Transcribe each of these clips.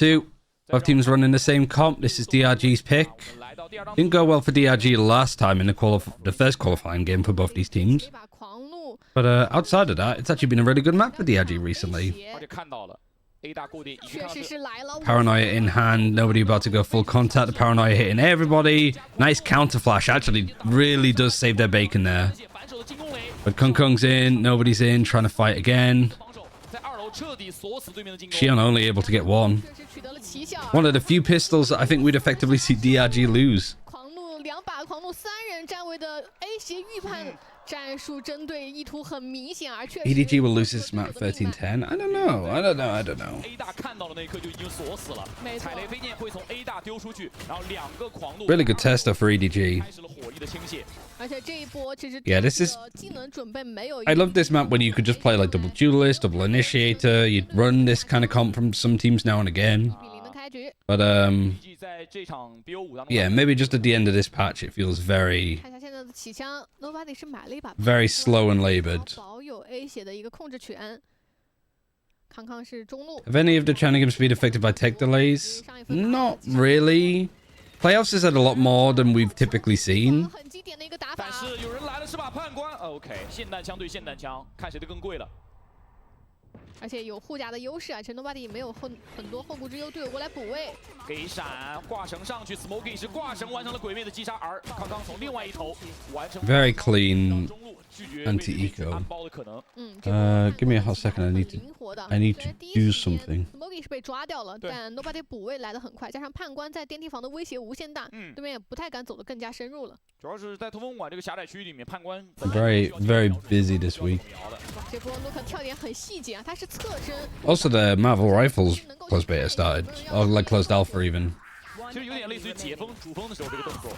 2. Both teams running the same comp. This is DRG's pick. Didn't go well for DRG last time in the first qualifying game for both these teams. But outside of that, it's actually been a really good map for DRG recently. Paranoia in hand, nobody about to go full contact. The Paranoia hitting everybody. Nice counter flash, actually really does save their bacon there. But Kung Kung's in, nobody's in, trying to fight again. Xion only able to get one. One of the few pistols that I think we'd effectively see DRG lose. EDG will lose this map 13-10. I don't know. Really good tester for EDG. Yeah, this is... I love this map when you could just play like double duelist, double initiator. You'd run this kind of comp from some teams now and again. But yeah, maybe just at the end of this patch it feels very slow and labored. Have any of the Chanigams been affected by tech delays? Not really. Playoffs has had a lot more than we've typically seen.而且有护甲的优势啊，陈多巴蒂没有很多后顾之忧，队友过来补位，给闪挂绳上去 ，Smoky 是挂绳完成了鬼魅的击杀，而康康从另外一头完成 very clean anti-eco. Give me a hot second. I need to do something. Smoky 是被抓掉了，但 Nobody 补位来得很快，加上判官在电梯房的威胁无限大，对面也不太敢走得更加深入了。主要是在通风馆这个狭窄区域里面，判官 very busy this week. 这波诺克跳点很细节啊，他是侧身。Also, the Marvel Rifles closed beta started, or like closed alpha even. 其实有点类似于解封主封的时候这个动作。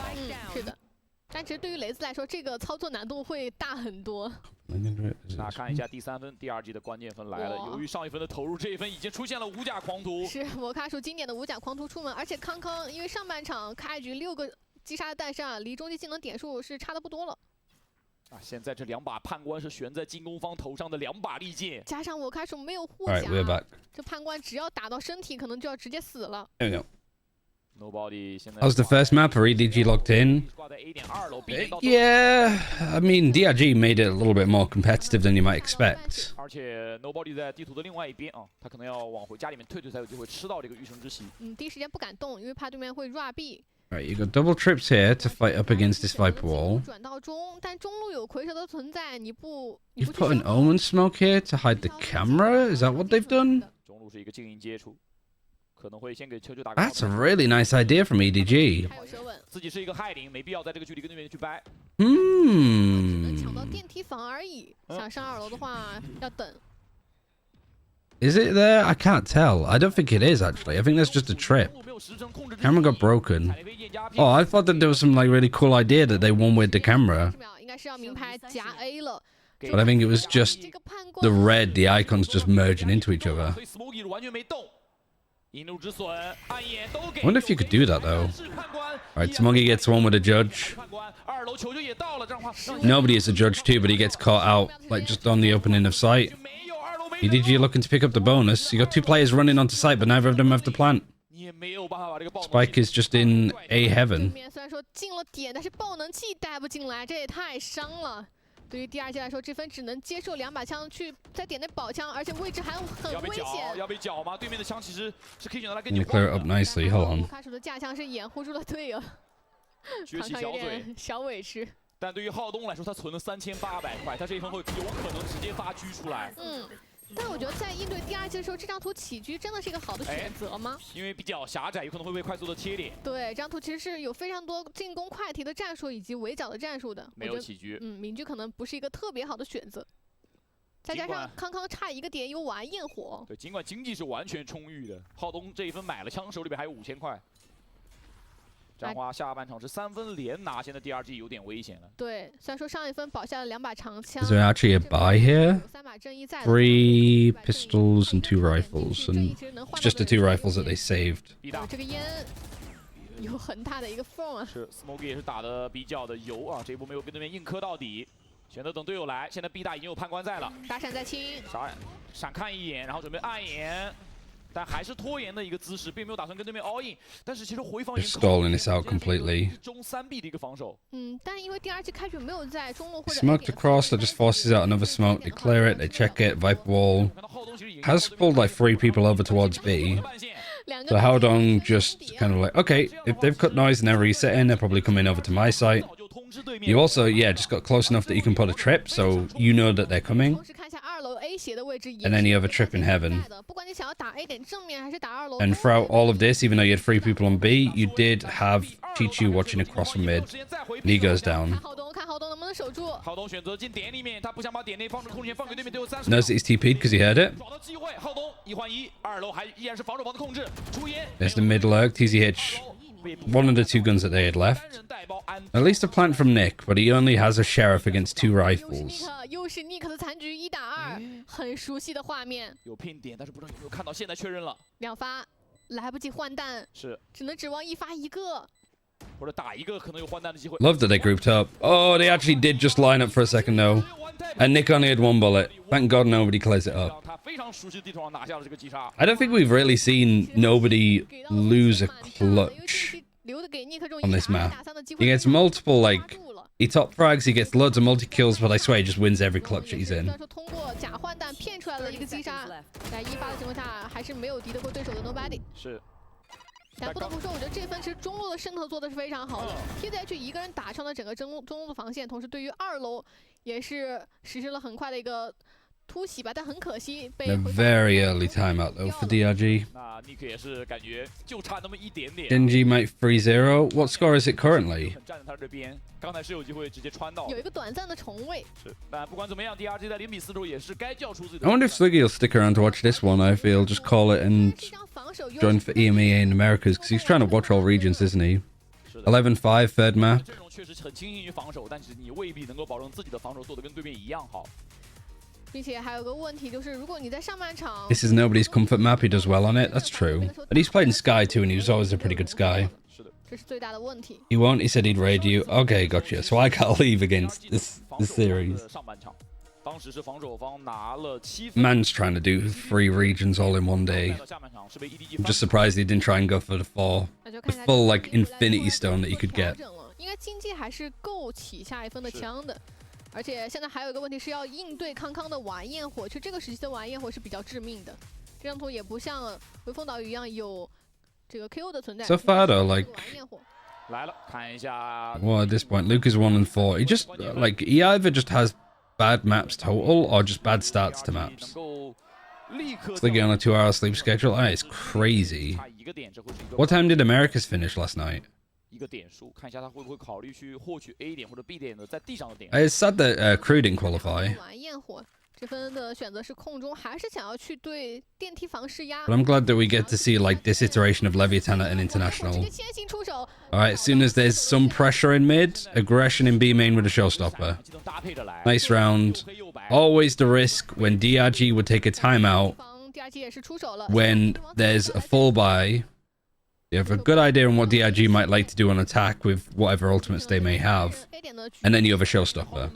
是的。但其实对于雷子来说，这个操作难度会大很多。那看一下第3分，第2季的关键分来了。由于上一分的投入，这一分已经出现了五甲狂徒。是我卡数经典的五甲狂徒出门，而且康康因为上半场开局6个击杀的诞生啊，离终极技能点数是差的不多了。啊，现在这2把判官是悬在进攻方头上的2把利剑，加上我卡数没有护甲，这判官只要打到身体，可能就要直接死了。How's the first map? Are EDG locked in? Yeah, I mean DRG made it a little bit more competitive than you might expect. 而且 Nobody 在地图的另外一边啊，他可能要往回家里面退才有机会吃到这个御圣之玺。第一时间不敢动，因为怕对面会 RA B。Right, you got double trips here to fight up against this Viper wall. 转到中，但中路有蝰蛇的存在，你不 You've put an Omen smoke here to hide the camera. Is that what they've done? 中路是一个静音接触。 That's a really nice idea from EDG. 自己是一个害灵，没必要在这个距离跟对面去掰。抢到电梯房而已，想上2楼的话要等。Is it there? I can't tell. I don't think it is actually. I think that's just a trip. Camera got broken. Oh, I thought that there was some like really cool idea that they won with the camera. But I think it was just the red, the icons just merging into each other. I wonder if you could do that though. Alright, Smoggy gets one with a judge. Nobody is a judge too, but he gets caught out, like just on the opening of sight. EDG looking to pick up the bonus. You got 2 players running onto site, but neither of them have the plant. Spike is just in A heaven. 对于第2季来说，这分只能接受2把枪去在点内保枪，而且位置还很危险。要被缴吗？对面的枪其实是可以选择来跟 你 clear it up nicely. Hold on. 卡手的架枪是掩护住了队友，撅起小嘴，小委屈。但对于浩东来说，他存了3800块，他这一分会有可能直接发狙出来。但我觉得在应对第2季的时候，这张图起狙真的是一个好的选择吗？因为比较狭窄，有可能会被快速的贴脸。对，这张图其实是有非常多进攻快提的战术以及围剿的战术的。没有起狙，明狙可能不是一个特别好的选择。再加上康康差一个点又玩焰火。对，尽管经济是完全充裕的，浩东这一分买了枪，手里边还有5000块。 战花下半场是3分连拿，现在第2季有点危险了。对，虽然说上一分保下了2把长枪。Is there actually a buy here? 3 pistols and 2 rifles, and it's just the 2 rifles that they saved. 这个烟有很大的一个缝啊。是 ，Smoky 也是打的比较的油啊，这一波没有跟对面硬磕到底，选择等队友来。现在 B 大已经有判官在了，打闪在清，闪看一眼，然后准备暗眼。但还是拖延的一个姿势，并没有打算跟对面 all in。但是其实回防 Just stalling this out completely. 中3B 的一个防守。但因为第二季开局没有在中路或者 Smoked across, that just forces out another smoke. They clear it, they check it. Viper wall has pulled like 3 people over towards B. So Haodong just kind of like, okay, if they've cut noise and they're resetting, they're probably coming over to my site. You also, yeah, just got close enough that you can put a trip, so you know that they're coming. And then you have a trip in heaven. And throughout all of this, even though you had 3 people on B, you did have Chichu watching across from mid. And he goes down. Knows that he's TP'd because he heard it. There's the mid lurk, TZH. One of the 2 guns that they had left. At least a plant from Nick, but he only has a sheriff against 2 rifles. 又是 Nick 的残局1打2，很熟悉的画面。有拼点，但是不知道有没有看到，现在确认了。2发，来不及换弹，是，只能指望1发1个。或者打一个可能有换弹的机会。Love that they grouped up. Oh, they actually did just line up for a second though. And Nick only had 1 bullet. Thank God nobody clears it up. I don't think we've really seen nobody lose a clutch on this map. He gets multiple, like, he top frags, he gets loads of multi-kills, but I swear he just wins every clutch that he's in. 通过假换弹骗出来的一个击杀，在1发的情况下，还是没有敌得过对手的 Nobody。是。但不得不说，我觉得这分其实中路的渗透做的是非常好的。TZH 一个人打上了整个中路的防线，同时对于2楼也是实施了很快的一个突袭吧，但很可惜被。A very early timeout though for DRG. 那 Nick 也是感觉就差那么一点点。NG might 3-0. What score is it currently? 站在他这边，刚才是有机会直接穿到。有一个短暂的重位。是，但不管怎么样 ，DRG 在0比4中也是该叫出自己的。I wonder if Sliggy will stick around to watch this one. I feel just call it and join for EMEA in Americas because he's trying to watch all regions, isn't he? 11-5 third map. 阵容确实很倾向于防守，但是你未必能够保证自己的防守做得跟对面一样好。并且还有个问题就是，如果你在上半场 This is nobody's comfort map. He does well on it. That's true. But he's played in Sky too, and he was always a pretty good Sky. 这是最大的问题。He won't. He said he'd raid you. Okay, gotcha. So I can't leave against this series. 上半场，当时是防守方拿了7分。 Man's trying to do 3 regions all in one day. 下半场是被 EDG I'm just surprised he didn't try and go for the 4. The full like infinity stone that you could get. 应该经济还是够起下一分的枪的。而且现在还有一个问题是要应对康康的晚焰火，其实这个时期的晚焰火是比较致命的。这张图也不像微风岛屿一样有这个 KO 的存在。So far though, like, 来了，看一下。 well, at this point, Luke is 1-4. He just like he either just has bad maps total or just bad starts to maps. Sliggy on a 2-hour sleep schedule. Ah, it's crazy. What time did Americas finish last night? 一个点数，看一下他会不会考虑去获取 A 点或者 B 点的在地上的点。 It's sad that Crew didn't qualify. 晚焰火这分的选择是空中，还是想要去对电梯房施压。 But I'm glad that we get to see like this iteration of Leviathan at an international. 直接先行出手。 Alright, as soon as there's some pressure in mid, aggression in B main with a showstopper. Nice round. Always the risk when DRG would take a timeout DRG 也是出手了。 when there's a full buy. You have a good idea on what DRG might like to do on attack with whatever ultimates they may have. And then you have a showstopper.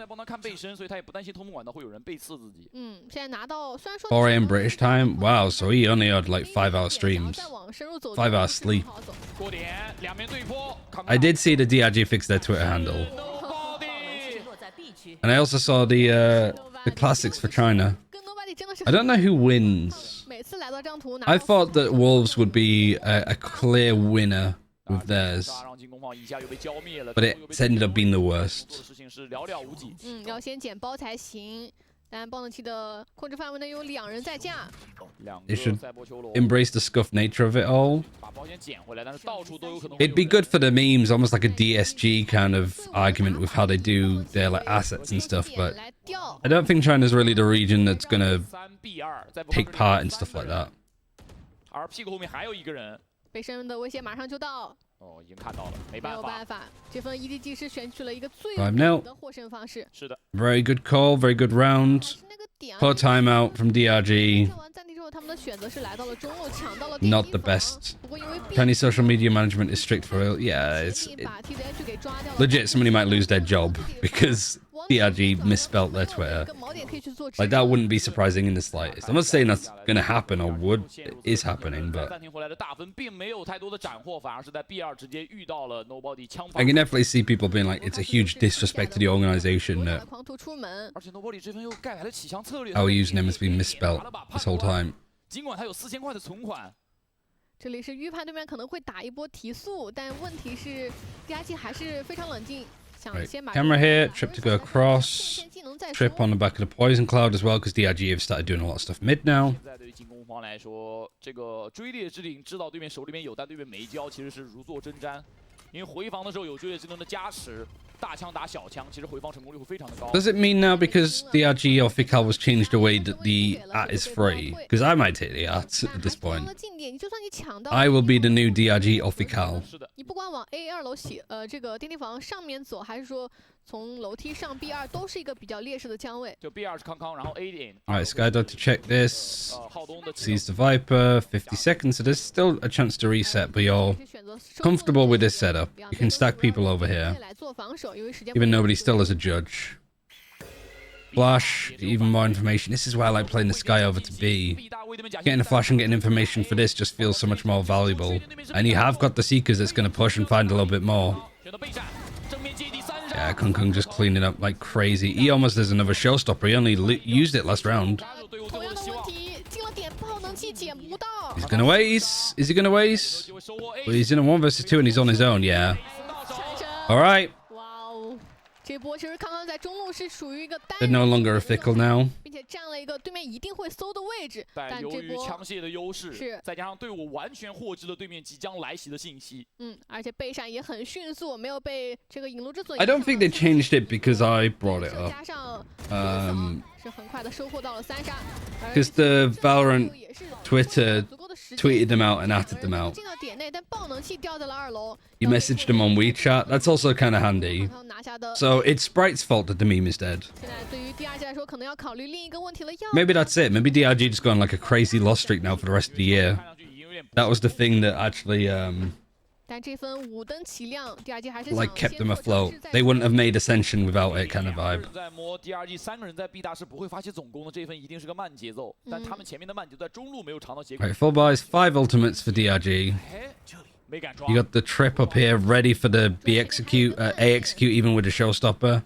4 AM British time? Wow, so he only had like 5-hour streams. 5 hours sleep. I did see the DRG fix their Twitter handle. And I also saw the classics for China. I don't know who wins. I thought that Wolves would be a clear winner with theirs. But it's ended up being the worst. 要先捡包才行。但暴能器的控制范围内有2人在架。 They should embrace the scuffed nature of it all. It'd be good for the memes, almost like a DSG kind of argument with how they do their like assets and stuff. But I don't think China's really the region that's gonna take part in stuff like that. 而屁股后面还有一个人。背身的威胁马上就到。 哦，已经看到了，没没有办办法，这份 EDG 是选取了一个最 5-0 稳的获胜方式。是的。Very good call, very good round. Poor timeout from DRG. 完暂停之后，他们的选择是来到了中路，抢到了 Not the best. 不过因为 Chinese social media management is strict for real. Yeah, it's legit. Somebody might lose their job because DRG misspelt their Twitter. Like, that wouldn't be surprising in the slightest. I'm not saying that's gonna happen or would. It is happening, but I can definitely see people being like, it's a huge disrespect to the organization that our username has been misspelt this whole time. 尽管他有4000块的存款，这里是预判对面可能会打一波提速，但问题是 DRG 还是非常冷静，想先把 camera here, trip to go across, trip on the back of the poison cloud as well, because DRG have started doing a lot of stuff mid now. 现在对于进攻方来说，这个追猎之灵知道对面手里面有，但对面没交，其实是如坐针毡。因为回防的时候有追猎之灵的加持，大枪打小枪，其实回防成功率会非常的高。Does it mean now because DRG official was changed away that the at is free? Because I might take the at this point. I will be the new DRG official. 你不管往 A2楼这个电梯房上面走，还是说从楼梯上 B2 都是一个比较劣势的将位。就 B2 是康康，然后 A 点。Alright, Skydog to check this. Sees the Viper. 50 seconds, so there's still a chance to reset, but you're comfortable with this setup. You can stack people over here. Even nobody still has a judge. Flash, even more information. This is why I like playing the Sky over to B. Getting a flash and getting information for this just feels so much more valuable. And you have got the Seekers that's going to push and find a little bit more. Yeah, Kung Kung just cleaning up like crazy. He almost has another showstopper. He only used it last round. He's gonna waste. Is he gonna waste? Well, he's in a 1 versus 2 and he's on his own. Yeah. All right. They're no longer a fickle now. 并且占了一个对面一定会搜的位置，但由于这波枪械的优势，是再加上队伍完全获知了对面即将来袭的信息，而且背闪也很迅速，没有被这个引路之损。 I don't think they changed it because I brought it up. 加上是很快的收获到了3杀。Because the Valorant Twitter tweeted them out and atted them out. 进到点内，但爆能器掉在了2楼。 You messaged them on WeChat. That's also kind of handy. So it's Sprite's fault that the meme is dead. 现在对于 DRG 来说，可能要考虑另一个问题了。 Maybe that's it. Maybe DRG just gone like a crazy loss streak now for the rest of the year. That was the thing that actually 但这份5灯齐亮 ，DRG 还是 like kept them afloat. They wouldn't have made Ascension without it, kind of vibe. 在摸 DRG 3个人在 B 大是不会发起总攻的，这一分一定是个慢节奏，但他们前面的慢节奏在中路没有尝到结果。 Right, full buys, 5 ultimates for DRG. 没敢抓。 You got the trip up here ready for the B execute, A execute, even with the showstopper.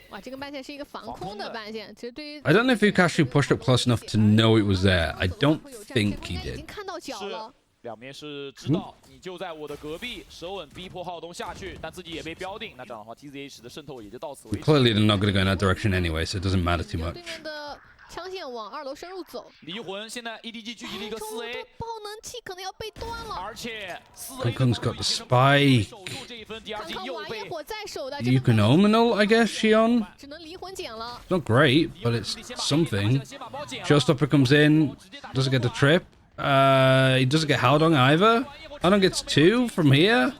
哇，这个半线是一个防空的半线，其实对于 I don't know if Ukashu pushed up close enough to know it was there. I don't think he 已 did. 经看到脚了。 两边是知道你就在我的隔壁，手稳逼迫浩东下去，但自己也被标定。那这样的话 ，TZH 的渗透也就到此为止。 Clearly, they're not going to go in that direction anyway, so it doesn't matter too much. 对面的枪线往2楼深入走。离魂现在 EDG 聚集了一个4A， 爆能器可能要被断了。而且 Kung's got the spike. 守住这一分看 ，DRG 看又被玩焰火在手的， You can Ominal, I guess, Shion. 只能离魂捡了。 Not great, but it's something. Showstopper comes in, doesn't get the trip. He doesn't get Haldong either. Haldong gets 2 from here.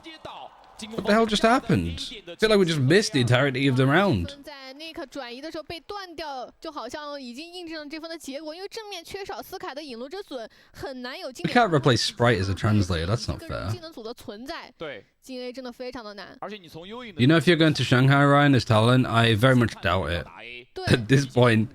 What the hell just happened? I feel like we just missed the entirety of the round. 在那刻转移的时候被断掉，就好像已经印证了这分的结果，因为正面缺少斯凯的引路之损，很难有进 We can't replace Sprite as a translator. That's not 个人 fair. 技能组的存在。对，进 A 真的非常的难。而且你从优影 You know, if you're going to Shanghai, Ryan, as talent, I very much doubt it. 打 A， 对， At this point,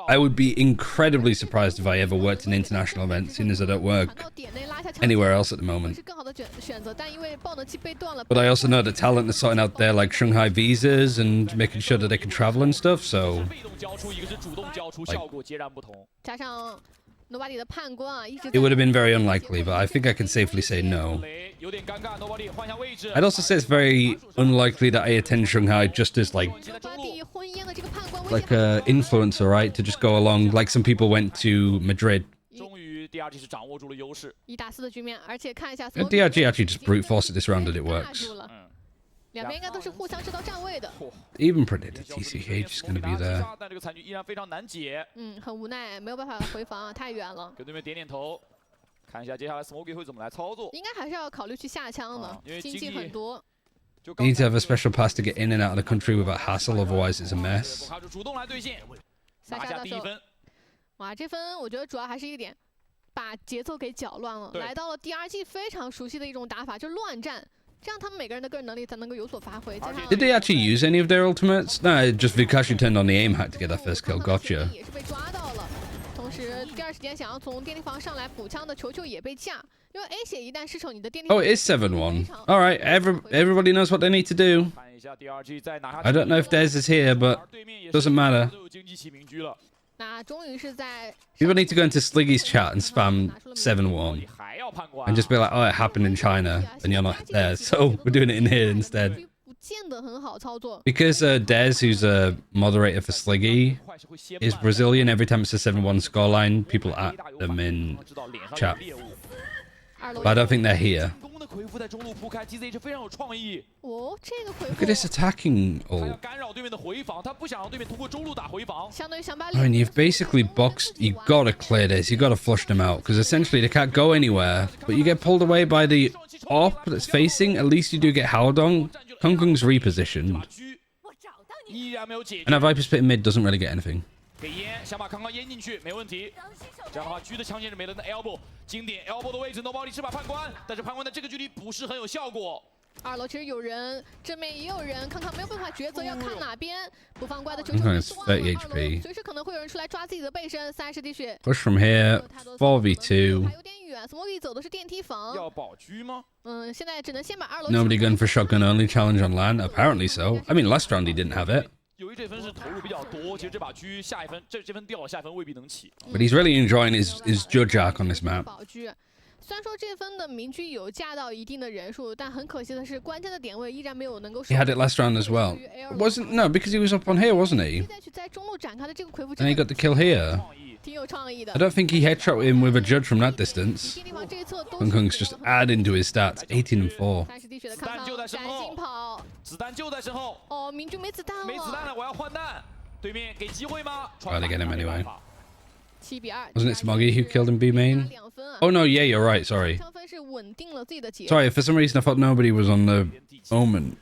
I would be incredibly surprised if I ever worked in international events, seeing as I don't work 到点内拉下枪 anywhere else at the moment. 是更好的选择，但因为爆能器被断了。 But I also know that talent is sorting out their like Shanghai visas and making sure that they can travel and stuff. So 被动交出，一个是主动交出，效果截然不同。加上 Nobody 的判官啊，一直 it would have been very unlikely, but I think I can safely say no. 有点尴尬 ，Nobody 换下位置。 I'd also say it's very unlikely that I attend Shanghai just as like 婚姻的这个判官 like a influencer, right? To just go along, like some people went to Madrid. 终于 DRG 是掌握住了优势。 1打4的局面，而且看一下 And DRG actually just brute forced it this round and it works. 两边应该都是互相知道站位的。 Even predicted TCH is going to be there. 但这个残局依然非常难解。很无奈，没有办法回防啊，太远了。跟对面点点头，看一下接下来 Smokey 会怎么来操作。应该还是要考虑去下枪的，经济很多。 You need to have a special pass to get in and out of the country without hassle, otherwise it's a mess. 主动来对线，拿下第1分。哇，这分我觉得主要还是一个点，把节奏给搅乱了。来到了 DRG 非常熟悉的一种打法，就乱战。这样他们每个人的个人能力才能够有所发挥。加上 Did they actually use any of their ultimates? No, just Vikashi turned on the aim hack to get that first kill. Gotcha. 也是被抓到了。同时，第二时间想要从电梯房上来补枪的球球也被架，因为 A 血一旦失手，你的电梯 Oh, it is 7-1. All right, everybody knows what they need to do. I don't know if Dez is here, but doesn't matter. 那终于是在 People need to go into Sliggy's chat and spam 7-1 and just be like, oh, it happened in China and you're not there, so we're doing it in here instead. 不见得很好操作。 Because Dez, who's a moderator for Sliggy, is Brazilian, every time it's a 7-1 scoreline, people at them in chat. But I don't think they're here. 回复在中路铺开 ，GZH 非常有创意。哦，这个回复 Look at this attacking 他要 ult. 干扰对面的回防，他不想让对面通过中路打回防。相当于想把 I mean, you've basically boxed. You've got to clear this. You've got to flush them out because essentially they can't go anywhere. But you get pulled away by the op that's facing. At least you do get held on. Kung Kung's repositioned, 依然没有解决 and。that Viper spit in mid doesn't really get anything. 给烟，想把康康烟进去，没问题。这样的话，狙的枪线是没了的 elbow， 经典 elbow 的位置 ，nobody 是把判官，但是判官的这个距离不是很有效果。二楼其实有人，正面也有人，康康没有办法抉择要看哪边。不放怪的球 Kung 球 Kung 被 is 断了， 30 二楼 HP. 随时可能会有人出来抓自己的背身，30滴血。 Push from here. 4v2. 还有点远 ，Smokey 走的是电梯房。要保狙吗？现在只能先把二楼。 Nobody going for shotgun only challenge on land. Apparently so. I mean, last round he didn't have it. 由于这分是投入比较多，其实这把狙下一分，这分掉了，下一分未必能起。 But he's really enjoying his judge arc on this map. 保狙。虽然说这分的明狙有架到一定的人数，但很可惜的是，关键的点位依然没有能够。 He had it last round as well. Wasn't no because he was up on here, wasn't he? 在中路展开的这个回复 And he got the kill here. 挺有创意的。 I don't think he headshot him with a judge from that distance. 电梯房这一侧都 Kung Kung's just adding to his stats, 18 and 4. 30滴血的康康，赶紧跑。子弹就在身后。哦，明狙没子弹了。没子弹了，我要换弹。对面给机会吗 Try to get him anyway. 7比2。 Wasn't it Smoggy who killed him B main? 2分啊。 Oh no, yeah, you're right. Sorry. 枪分是稳定了自己的节。 Sorry, for some reason I thought nobody was on the Omen.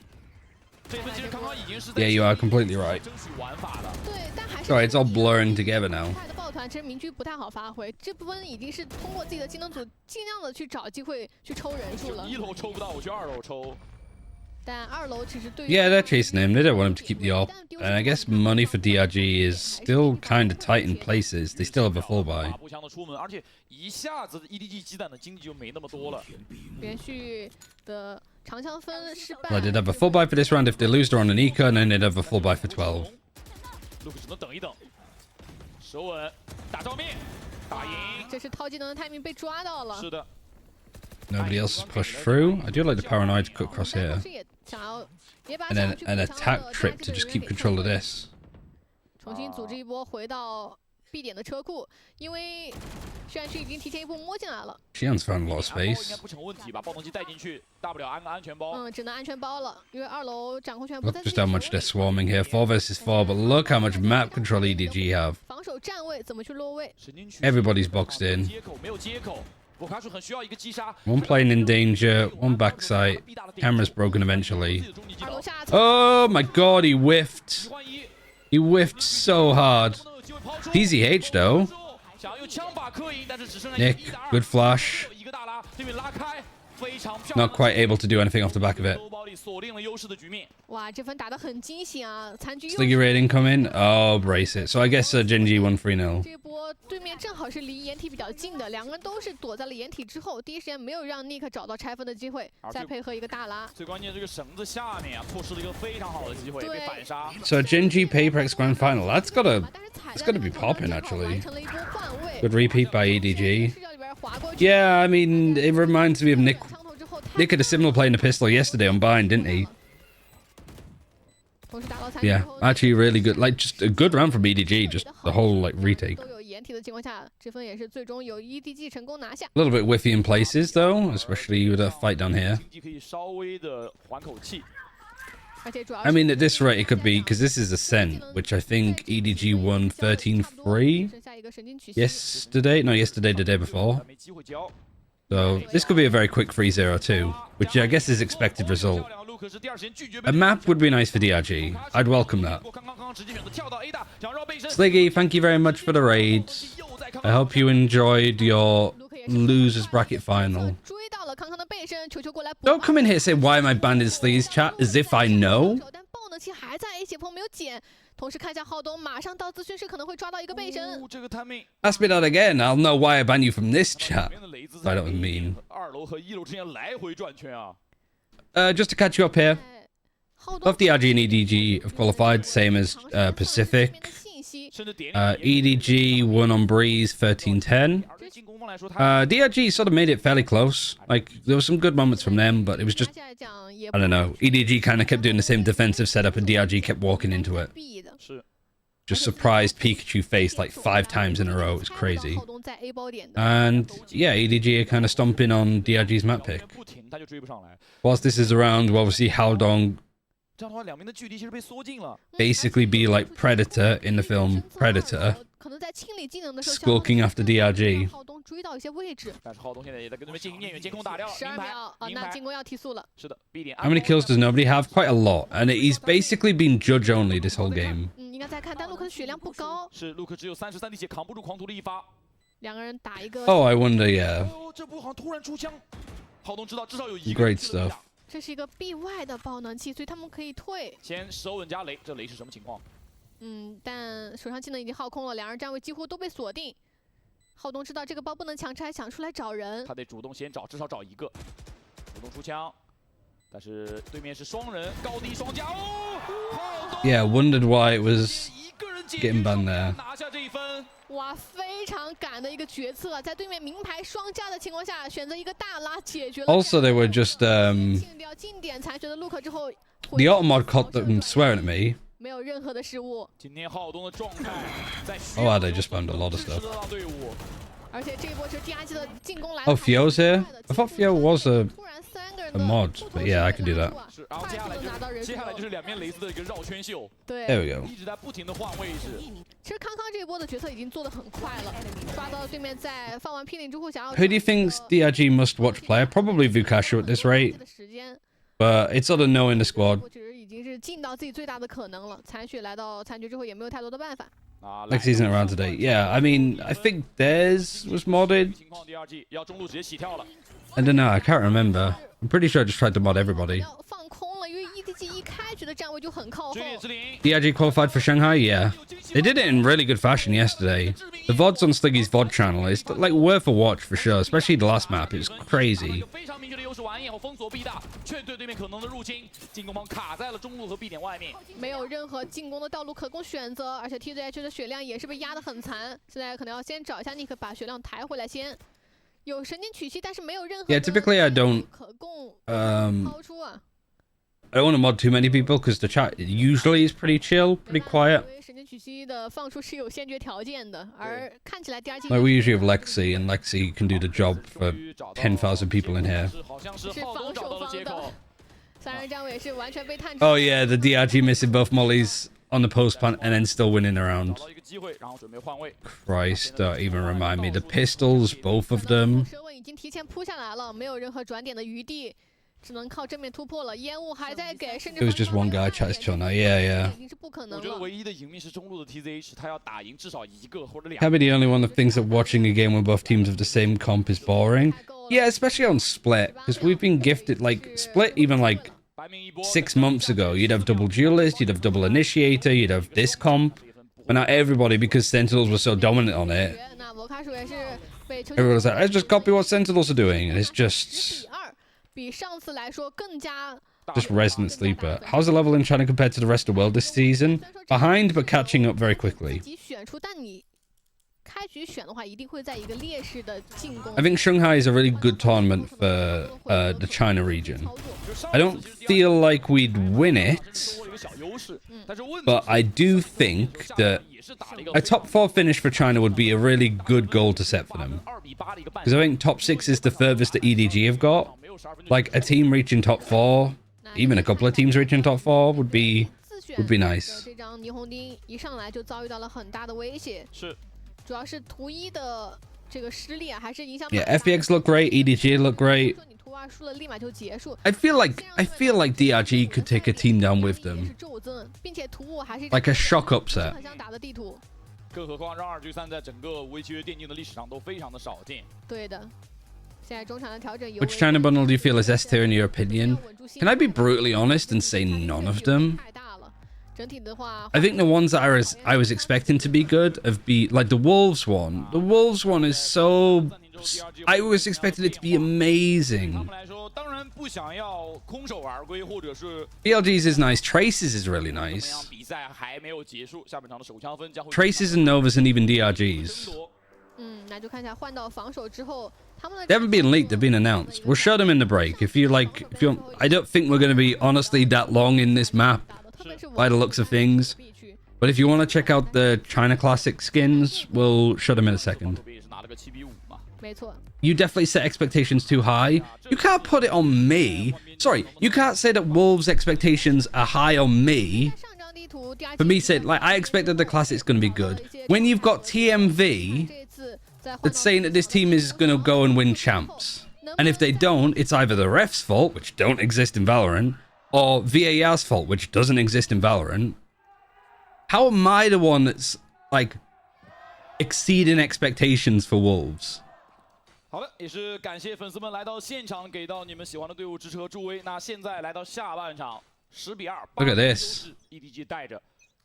这分其实康康已经是在 Yeah, you are completely right. 争取玩法了。对，但还是。 Sorry, it's all blurring together now. 的抱团其实明狙不太好发挥，这部分已经是通过自己的技能组尽量的去找机会去抽人数了。一楼抽不到，我去二楼抽。 但二楼其实对于 Yeah, they're chasing him. They don't want him to keep the op. And I guess money for DRG is still kind of tight in places. They still have a full buy. 步枪的出门，而且一下子 EDG 积攒的经济就没那么多了。连续的长枪分失败。 Well, they'd have a full buy for this round if they lose. They're on an eco, and then they'd have a full buy for 12. Luke 只能等一等，手稳，打照面，打赢。这是掏技能的 timing 被抓到了。是的。 Nobody else has pushed through. I do like the paranoid to cut cross here. 也想要也把 And then an attack trip to just keep control of this. 重新组织一波回到 B 点的车库，因为虽然是已经提前一步摸进来了。 Xian's found a lot of 应 space. 该不成问题，把爆动机带进去，大不了安个安全包。只能安全包了，因为二楼掌控权不 Look 在 just how much they're swarming here. 4 versus 4, but look how much map control EDG have. 防守站位怎么去落位 Everybody's boxed in. 接口没有接口，我卡数很需要一个击杀。 One plane in danger, one backside. Camera's broken eventually. 二楼下 Oh my god, he whiffed. He whiffed so hard. PZH though. Nick, good flash. Not quite able to do anything off the back of it. 哇，这分打得很惊险啊！残局 Sliggy raid incoming. Oh, brace it. So I guess Genji won 3-0. 这波对面正好是离掩体比较近的，两个人都是躲在了掩体之后，第一时间没有让 Nick 找到拆分的机会，再配合一个大拉。最关键这个绳子下面啊，错失了一个非常好的机会，被反杀。 So Genji Payprex Grand Final. It's gotta be popping actually. Good repeat by EDG. Yeah, I mean, it reminds me of Nick. Nick had a similar play in the pistol yesterday on Bind, didn't he? Yeah, actually really good. Like, just a good round from EDG, just the whole, like, retake. 都有掩体的情况下，这分也是最终由 EDG 成功拿下。 A little bit whiffy in places, though, especially with a fight down here. 经济可以稍微的缓口气。 I mean, at this rate, it could be, because this is Ascent, which I think EDG won 13-3 yesterday. No, yesterday, the day before. So this could be a very quick 3-0 too, which I guess is expected result. A map would be nice for DRG. I'd welcome that. Sliggy, thank you very much for the raid. I hope you enjoyed your losers bracket final. 追到了康康的背身，球过来。Don't come in here and say why am I banned in Sleaze chat as if I know. 但爆能器还在 A 血碰没有捡，同时看一下浩东，马上到资讯室可能会抓到一个背身。这个 timing。Ask me that again, I'll know why I ban you from this chat. I don't mean. 2楼和1楼之间来回转圈啊。Just to catch you up here. Both DRG and EDG have qualified, same as Pacific. EDG won on Breeze 13-10. DRG sort of made it fairly close. Like, there were some good moments from them, but it was just, I don't know. EDG kind of kept doing the same defensive setup, and DRG kept walking into it. Just surprised Pikachu face like 5 times in a row. It's crazy. And yeah, EDG are kind of stomping on DRG's map pick. Whilst this is around, we'll see Haldong basically be like Predator in the film Predator, skulking after DRG. How many kills does nobody have? Quite a lot. And he's basically been judge only this whole game. Oh, I wonder, yeah. Great stuff. 这是一个 B 外的爆能器，所以他们可以退。先手稳加雷，这雷是什么情况？但手上技能已经耗空了，两人站位几乎都被锁定。浩东知道这个包不能强拆，想出来找人。他得主动先找，至少找一个，主动出枪。但是对面是双人，高低双加哦。Yeah, wondered why it was getting banned there. 拿下这一分。 哇，非常赶的一个决策，在对面名牌双加的情况下，选择一个大拉解决了。Also, they were just进点残血的陆克之后 the auto mod caught them swearing at me. 没有任何的失误。今天浩东的状态在 Oh, they just found a lot of stuff. 而且这一波是 DRG 的进攻来。Oh, Fio's here. I thought Fio was a mod, but yeah, I could do that. 然后接下来就是两面雷斯的一个绕圈秀。对 There we go. 一直在不停的换位置。其实康康这一波的决策已经做得很快了，抓到对面在放完霹雳之后想要。Who do you think's DRG must-watch player? Probably Vukashu at this rate. But it's sort of no in the squad. 已经是尽到自己最大的可能了。残血来到残局之后也没有太多的办法。 Lex isn't around today. Yeah, I mean, I think theirs was modded. I don't know. I can't remember. I'm pretty sure I just tried to mod everybody. 放空了，因为 EDG 一开局的站位就很靠后。DRG qualified for Shanghai? Yeah. They did it in really good fashion yesterday. The VODs on Sliggy's VOD channel is like worth a watch for sure, especially the last map. It's crazy. 没有任何进攻的道路可供选择，而且 TZH 的血量也是被压得很残。现在可能要先找一下 Nick 把血量抬回来先。有神经曲息，但是没有任何 Yeah, typically I don't 可供抛出啊。 I don't want to mod too many people because the chat usually is pretty chill, pretty quiet. 神经曲息的放出是有先决条件的，而看起来 DRG Like we usually have Lexi, and Lexi can do the job for 10,000 people in here. 是防守方的，三人站位也是完全被探出。 Oh yeah, the DRG missing both mollies on the post plant and then still winning the round. Christ, don't even remind me. The pistols, both of them. 蛇纹已经提前扑下来了，没有任何转点的余地。 只能靠正面突破了，烟雾还在给，甚至 It was just one guy trying to chill now. Yeah, yeah. 已经是不可能了。我觉得唯一的赢面是中路的 TZH， 他要打赢至少一个或者两。 Can't be the only one that thinks that watching a game where both teams have the same comp is boring. Yeah, especially on Split, because we've been gifted like Split even like 6 months ago. You'd have double duelist, you'd have double initiator, you'd have this comp, but not everybody because Sentinels were so dominant on it. Everyone was like, let's just copy what Sentinels are doing, and it's just. 比上次来说更加 Just Resonant Sleeper. How's the level in China compared to the rest of the world this season? Behind, but catching up very quickly. I think Shanghai is a really good tournament for the China region. I don't feel like we'd win it, but I do think that a top 4 finish for China would be a really good goal to set for them. Because I think top 6 is the furthest that EDG have got. Like a team reaching top 4, even a couple of teams reaching top 4 would be nice. 这张霓虹钉一上来就遭遇到了很大的威胁，是，主要是图一的这个失利啊，还是影响。Yeah, FPX look great, EDG look great. 你图2输了，立马就结束。I feel like DRG could take a team down with them. 并且图5还是 Like a shock upset. 很想打的地图。更何况让2局3在整个围棋电竞的历史上都非常的少见。对的。Which China bundle do you feel is S tier in your opinion? Can I be brutally honest and say none of them? I think the ones that I was expecting to be good have been like the Wolves one. The Wolves one is so... I was expecting it to be amazing. BLG's is nice. Traces is really nice. Traces and Novas and even DRGs. They haven't been leaked, they've been announced. We'll show them in the break. If you I don't think we're going to be honestly that long in this map by the looks of things. But if you want to check out the China Classic skins, we'll show them in a second. You definitely set expectations too high. You can't put it on me. Sorry, you can't say that Wolves' expectations are high on me. For me, said like I expected the Classic's going to be good. When you've got TMV that's saying that this team is going to go and win champs, and if they don't, it's either the refs' fault, which don't exist in Valorant, or VAR's fault, which doesn't exist in Valorant. How am I the one that's like exceeding expectations for Wolves? 好的，也是感谢粉丝们来到现场，给到你们喜欢的队伍支持和助威。那现在来到下半场，10比2。Look at this. EDG 带着，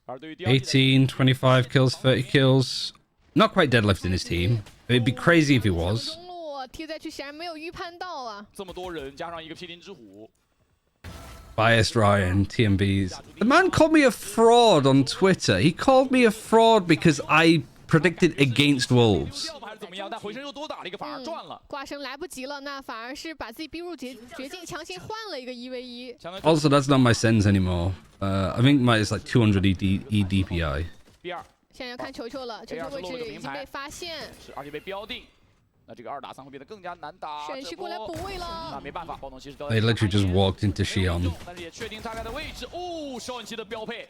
而对于第18, 25 kills, 30 kills. Not quite deadlifting his team. It'd be crazy if he was. 踢在区显然没有预判到啊！这么多人加上一个麒麟之虎。 Biased Ryan, TMBs. The man called me a fraud on Twitter. He called me a fraud because I predicted against Wolves. 怎么样？但回身又多打了一个，反而赚了。挂绳来不及了，那反而是把自己逼入绝境，强行换了一个1v1。Also, that's not my sends anymore. I think mine is like 200 EDPI. 第二，现在要看球球了，球球位置已经被发现，是而且被标定。那这个2打3会变得更加难打。沈旭过来补位了，那没办法，暴动骑士 They literally just walked into Xion. 但是也确定大概的位置。哦，邵文琪的标配。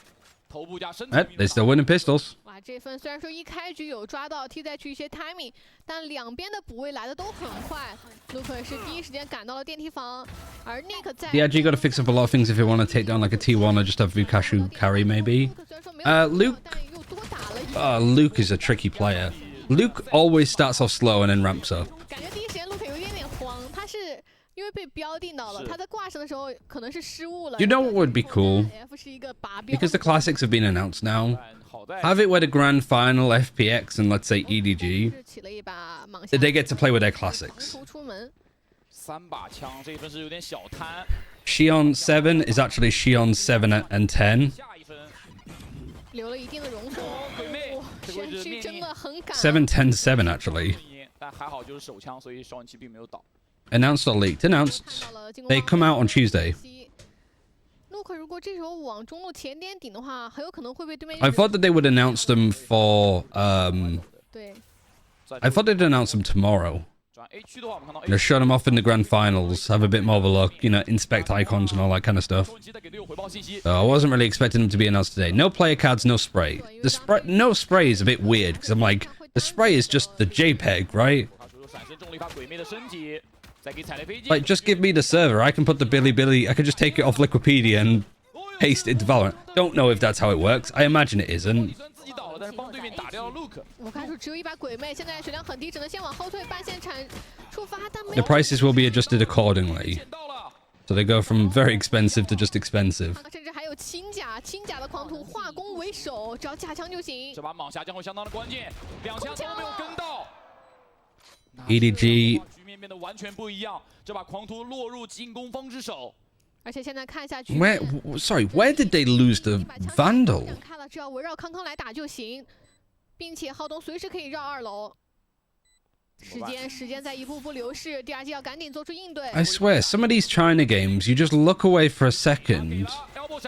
They're still winning pistols. 哇，这份虽然说一开局有抓到 T 再去一些 timing， 但两边的补位来的都很快。Luke 也是第一时间赶到了电梯房，而 Nick 在 EDG got to fix up a lot of things if you want to take down like a T1 or just have Vukashu carry maybe. Luke is a tricky player. Luke always starts off slow and then ramps up. 感觉第一时间 Luke 有一点点慌，他是。 因为被标定到了，他在挂绳的时候可能是失误了。You know what would be cool? Because the classics have been announced now. Have it where the grand final FPX and let's say EDG, they get to play with their classics. Xion 7 is actually Xion 7 and 10. 7, 10, 7 actually. Announced or leaked? Announced. They come out on Tuesday. I thought that they would announce them for I thought they'd announce them tomorrow. You know, show them off in the grand finals, have a bit more of a look, you know, inspect icons and all that kind of stuff. So I wasn't really expecting them to be announced today. No player cards, no spray. No spray is a bit weird because I'm like, the spray is just the JPEG, right? Like, just give me the server. I can put the Billy. I can just take it off Liquipedia and paste it into Valorant. Don't know if that's how it works. I imagine it isn't. The prices will be adjusted accordingly. So they go from very expensive to just expensive. EDG. Where did they lose the Vandal? I swear, some of these China games, you just look away for a second.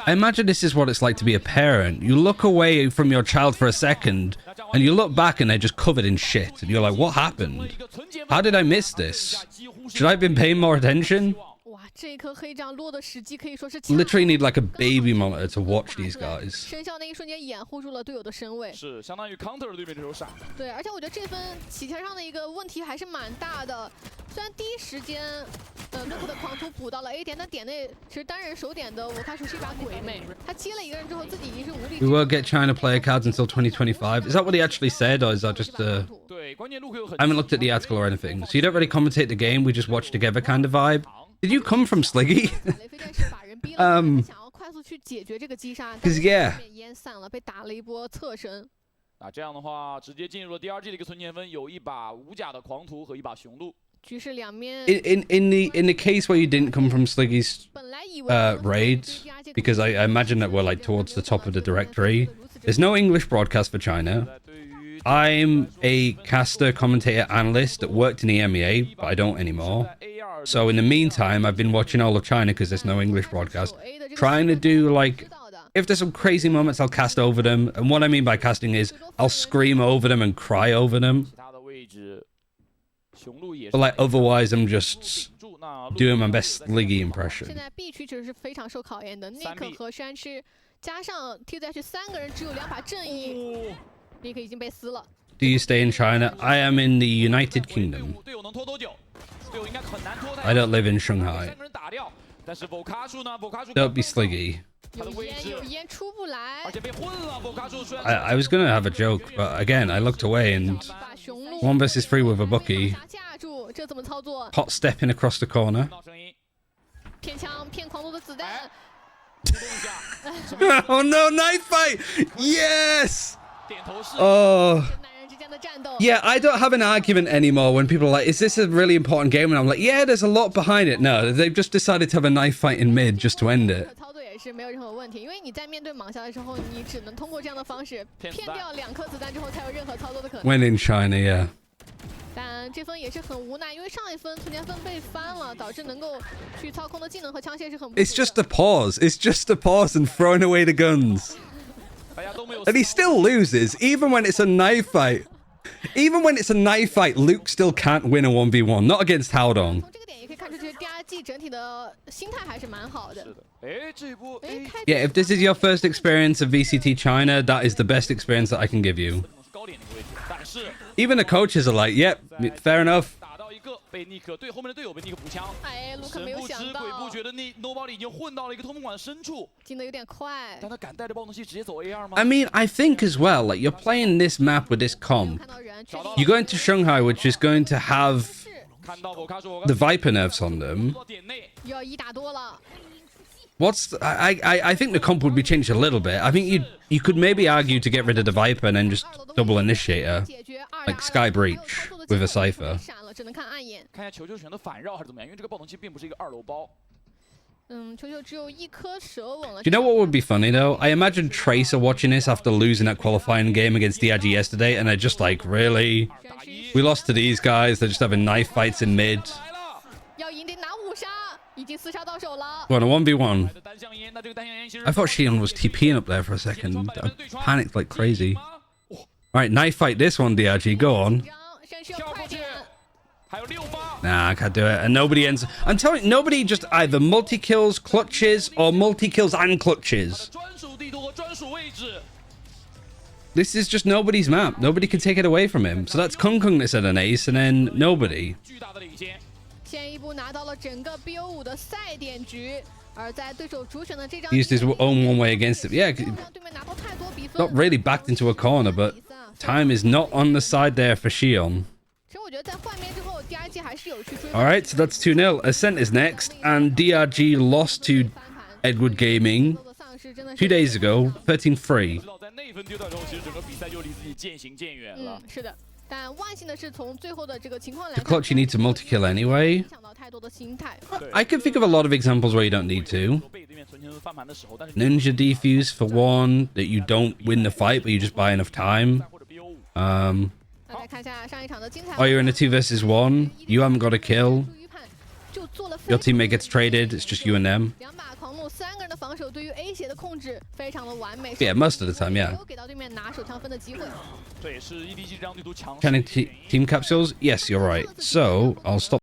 I imagine this is what it's like to be a parent. You look away from your child for a second, and you look back and they're just covered in shit. And you're like, what happened? How did I miss this? Should I have been paying more attention? Literally need like a baby monitor to watch these guys. 生效那一瞬间掩护住了队友的身位，是相当于 counter 了对面这手闪。对，而且我觉得这分起跳上的一个问题还是蛮大的。虽然第一时间 Luke 的狂徒补到了 A 点，但点内其实单人守点的我看出是一把鬼魅，他接了一个人之后自己已经是无力。We won't get China player cards until 2025. Is that what he actually said, or is that just I haven't looked at the article or anything. So you don't really commentate the game, we just watch together kind of vibe. Did you come from Sliggy? 想要快速去解决这个击杀， Because yeah. 淹散了，被打了一波侧身。这样的话，直接进入了第2季的一个存钱分，有一把无甲的狂徒和一把雄鹿。局势两面。In the case where you didn't come from Sliggy's raid, because I imagine that we're like towards the top of the directory. There's no English broadcast for China. I'm a caster, commentator, analyst that worked in the EMEA, but I don't anymore. So in the meantime, I've been watching all of China because there's no English broadcast. Trying to do like, if there's some crazy moments, I'll cast over them. And what I mean by casting is I'll scream over them and cry over them. But like otherwise, I'm just doing my best Sliggy impression. 现在 B 区其实是非常受考验的 ，Nick 和山吃加上 TZH 3个人只有2把正义 ，Nick 已经被撕了。Do you stay in China? I am in the United Kingdom. I don't live in Shanghai. Don't be Sliggy. 有烟出不来。 I was gonna have a joke, but again, I looked away and 1 versus 3 with a bookie. 架住，这怎么操作？ Hot stepping across the corner. 骗枪骗狂徒的子弹。Oh no, knife fight! Yes! Oh. Yeah, I don't have an argument anymore when people are like, is this a really important game? And I'm like, yeah, there's a lot behind it. No, they've just decided to have a knife fight in mid just to end it. 操作也是没有任何问题，因为你在面对蟒虾的时候，你只能通过这样的方式骗掉2颗子弹之后，才有任何操作的可能。 When in China, yeah. 但这分也是很无奈，因为上一分存钱分被翻了，导致能够去操控的技能和枪械是很不足的。 It's just a pause. It's just a pause and throwing away the guns. And he still loses, even when it's a knife fight. Even when it's a knife fight, Luke still can't win a 1v1. Not against Haodong. 从这个点也可以看出，其实第2季整体的心态还是蛮好的。Yeah, if this is your first experience of VCT China, that is the best experience that I can give you. Even the coaches are like, yep, fair enough. 被尼克对后面的队友被尼克补枪，哎，卢克没有想到，神不知鬼不觉的Nobody 已经混到了一个通风管深处，进的有点快。但他敢带着爆动器直接走 AR 吗 I mean, I think as well, like you're playing this map with this comp. 看到人， You're going to Shanghai, which is going to have 看到我卡说 the Viper nerfs on them. 点内，要1打多了。 I think the comp would be changed a little bit. I think you could maybe argue to get rid of the Viper and then just double Initiator, like Sky Breach with a Cypher. 闪了，只能看暗眼。看一下球球选的反绕还是怎么样，因为这个爆动器并不是一个2楼包。球球只有1颗蛇吻了。 Do you know what would be funny though? I imagine Tracer watching this after losing that qualifying game against DRG yesterday, and they're just like, really? We lost to these guys. They're just having knife fights in mid. 要赢得拿5杀，已经4杀到手了。 Go on, a 1v1. I thought Xion was TPing up there for a second. I panicked like crazy. Alright, knife fight this one, DRG. Go on. 山需要快点。 还有6发， Nah, I can't do it. And nobody ends. I'm telling you, nobody just either multi-kills, clutches, or multi-kills and clutches. 专属地图和专属位置。 This is just nobody's map. Nobody can take it away from him. So that's Kung Kung that's at an ace, and then nobody. 巨大的领先。 先一步拿到了整个 BO5 的赛点局，而在对手主选的这张 He used his own one way against it. Yeah, 让对面拿到太多比分。 got really backed into a corner, but time is not on the side there for Xion. 其实我觉得在换边之后，第2季还是有去追。 All right, so that's 2-0. Ascent is next, and DRG lost to Edward Gaming 2 days ago, 13-3. 知道在那分阶段中，其实整个比赛就离自己渐行渐远了。是的，但万幸的是，从最后的这个情况来 The 看， clutch you need to multi-kill anyway. 影响到太多的心态。 I can think of a lot of examples where you don't need to. 被对面存钱分翻盘的时候，但是 Ninja defuse for one, that you don't win the fight, but you just buy enough time. 或者 BO5， 那来看一下上一场的精彩。 Oh, you're in a 2 versus 1. You haven't got a kill. 预判就做了 Your teammate gets traded. It's just you and them. 2把狂怒，3个人的防守对于 A 血的控制非常的完美。 Yeah, most of the time, 没 yeah. 有给到对面拿手枪分的机会。对，是 EDG 这张地图强势。 Can team capsules? Yes, you're right. So, I'll stop.